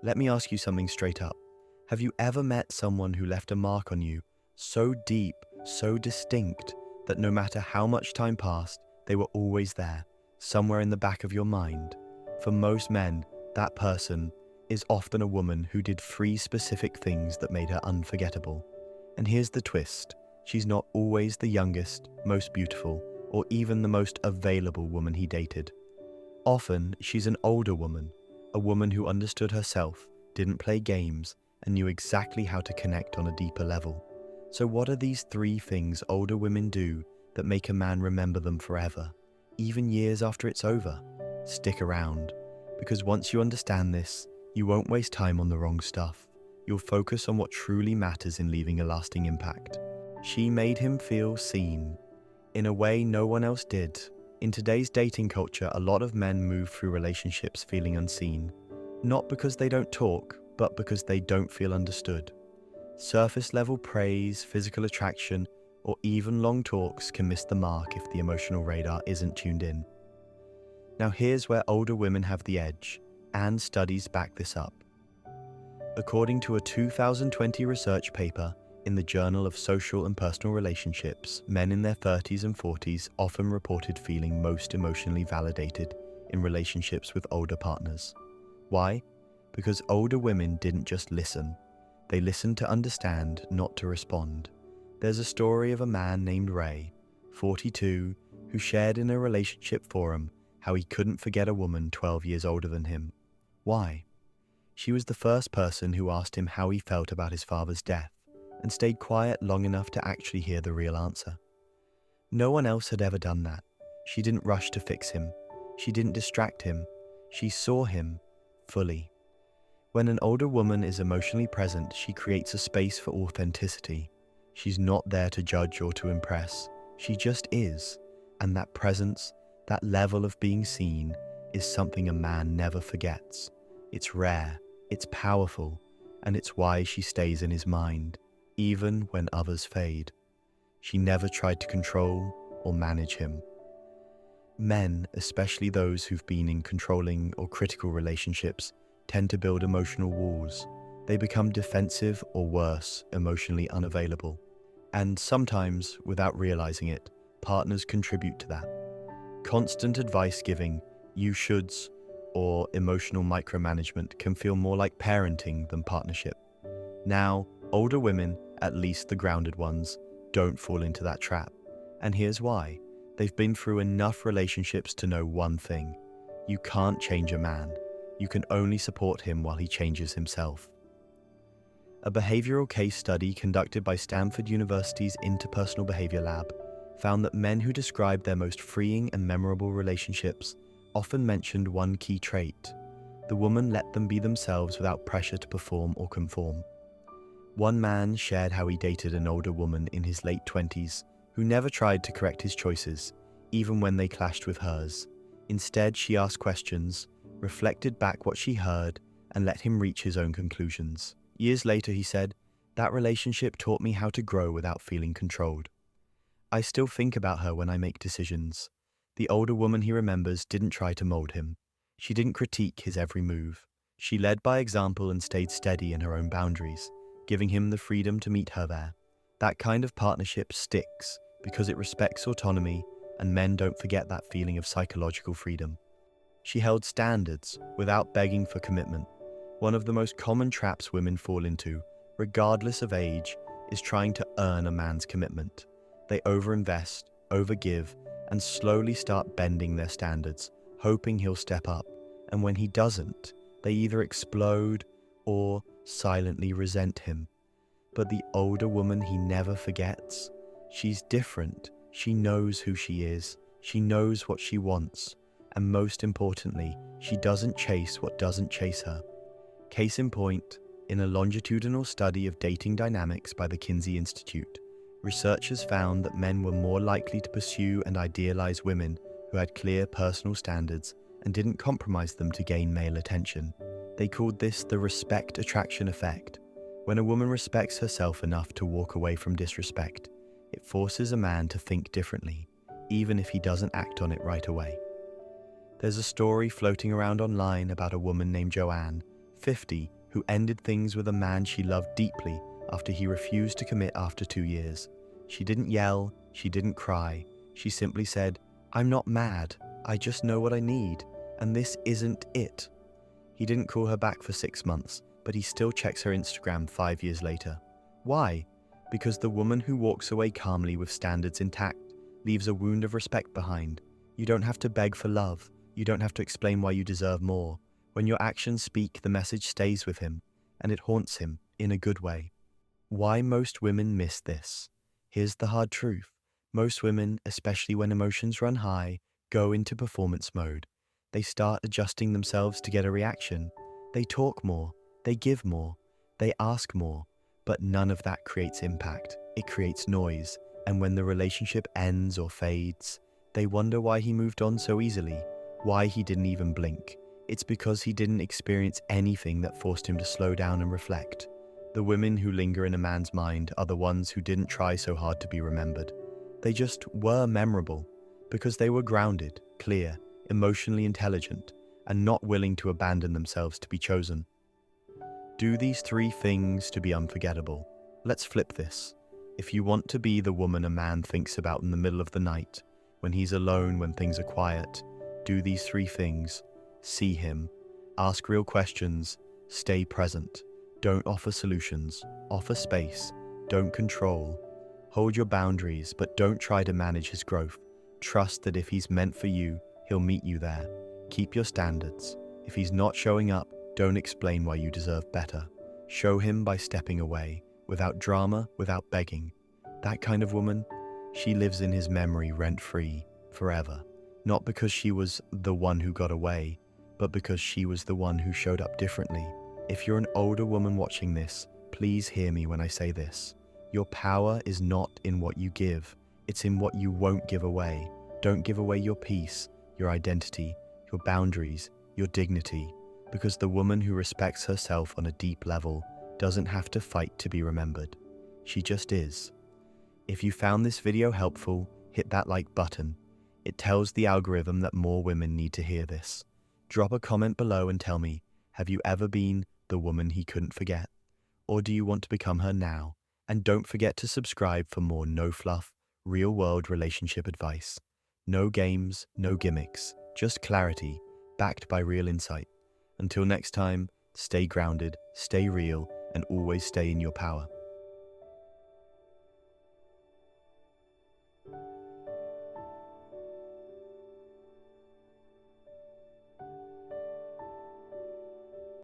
Let me ask you something straight up. Have you ever met someone who left a mark on you so deep, so distinct, that no matter how much time passed, they were always there, somewhere in the back of your mind? For most men, that person is often a woman who did 3 specific things that made her unforgettable. And here's the twist. She's not always the youngest, most beautiful, or even the most available woman he dated. Often, she's an older woman, a woman who understood herself, didn't play games, and knew exactly how to connect on a deeper level. So what are these 3 things older women do that make a man remember them forever, even years after it's over? Stick around, because once you understand this, you won't waste time on the wrong stuff. You'll focus on what truly matters in leaving a lasting impact. She made him feel seen, in a way no one else did. In today's dating culture, a lot of men move through relationships feeling unseen, not because they don't talk, but because they don't feel understood. Surface-level praise, physical attraction, or even long talks can miss the mark if the emotional radar isn't tuned in. Now here's where older women have the edge, and studies back this up. According to a 2020 research paper in the Journal of Social and Personal Relationships, men in their 30s and 40s often reported feeling most emotionally validated in relationships with older partners. Why? Because older women didn't just listen. They listened to understand, not to respond. There's a story of a man named Ray, 42, who shared in a relationship forum how he couldn't forget a woman 12 years older than him. Why? She was the first person who asked him how he felt about his father's death, and stayed quiet long enough to actually hear the real answer. No one else had ever done that. She didn't rush to fix him. She didn't distract him. She saw him fully. When an older woman is emotionally present, she creates a space for authenticity. She's not there to judge or to impress. She just is. And that presence, that level of being seen, is something a man never forgets. It's rare, it's powerful, and it's why she stays in his mind, even when others fade. She never tried to control or manage him. Men, especially those who've been in controlling or critical relationships, tend to build emotional walls. They become defensive or worse, emotionally unavailable. And sometimes, without realizing it, partners contribute to that. Constant advice giving, you shoulds, or emotional micromanagement can feel more like parenting than partnership. Now, older women, at least the grounded ones, don't fall into that trap. And here's why. They've been through enough relationships to know one thing. You can't change a man. You can only support him while he changes himself. A behavioral case study conducted by Stanford University's Interpersonal Behavior Lab found that men who described their most freeing and memorable relationships often mentioned one key trait. The woman let them be themselves without pressure to perform or conform. One man shared how he dated an older woman in his late 20s who never tried to correct his choices, even when they clashed with hers. Instead, she asked questions, reflected back what she heard, and let him reach his own conclusions. Years later, he said, "That relationship taught me how to grow without feeling controlled. I still think about her when I make decisions." The older woman he remembers didn't try to mold him. She didn't critique his every move. She led by example and stayed steady in her own boundaries, giving him the freedom to meet her there. That kind of partnership sticks because it respects autonomy, and men don't forget that feeling of psychological freedom. She held standards without begging for commitment. One of the most common traps women fall into, regardless of age, is trying to earn a man's commitment. They overinvest, overgive, and slowly start bending their standards, hoping he'll step up. And when he doesn't, they either explode or silently resent him. But the older woman he never forgets. She's different. She knows who she is. She knows what she wants. And most importantly, she doesn't chase what doesn't chase her. Case in point, in a longitudinal study of dating dynamics by the Kinsey Institute, researchers found that men were more likely to pursue and idealize women who had clear personal standards and didn't compromise them to gain male attention. They called this the respect attraction effect. When a woman respects herself enough to walk away from disrespect, it forces a man to think differently, even if he doesn't act on it right away. There's a story floating around online about a woman named Joanne, 50 who ended things with a man she loved deeply after he refused to commit after 2 years. She didn't yell, she didn't cry. She simply said, "I'm not mad, I just know what I need, and this isn't it." He didn't call her back for 6 months, but he still checks her Instagram 5 years later. Why? Because the woman who walks away calmly with standards intact leaves a wound of respect behind. You don't have to beg for love. You don't have to explain why you deserve more. When your actions speak, the message stays with him, and it haunts him in a good way. Why most women miss this? Here's the hard truth. Most women, especially when emotions run high, go into performance mode. They start adjusting themselves to get a reaction. They talk more, they give more, they ask more, but none of that creates impact. It creates noise, and when the relationship ends or fades, they wonder why he moved on so easily, why he didn't even blink. It's because he didn't experience anything that forced him to slow down and reflect. The women who linger in a man's mind are the ones who didn't try so hard to be remembered. They just were memorable because they were grounded, clear, emotionally intelligent, and not willing to abandon themselves to be chosen. Do these 3 things to be unforgettable. Let's flip this. If you want to be the woman a man thinks about in the middle of the night, when he's alone, when things are quiet, do these 3 things. See him. Ask real questions. Stay present. Don't offer solutions. Offer space. Don't control. Hold your boundaries, but don't try to manage his growth. Trust that if he's meant for you, he'll meet you there. Keep your standards. If he's not showing up, don't explain why you deserve better. Show him by stepping away, without drama, without begging. That kind of woman, she lives in his memory rent-free, forever. Not because she was the one who got away, but because she was the one who showed up differently. If you're an older woman watching this, please hear me when I say this. Your power is not in what you give, it's in what you won't give away. Don't give away your peace, your identity, your boundaries, your dignity, because the woman who respects herself on a deep level doesn't have to fight to be remembered. She just is. If you found this video helpful, hit that like button. It tells the algorithm that more women need to hear this. Drop a comment below and tell me, have you ever been the woman he couldn't forget? Or do you want to become her now? And don't forget to subscribe for more no-fluff, real-world relationship advice. No games, no gimmicks, just clarity, backed by real insight. Until next time, stay grounded, stay real, and always stay in your power.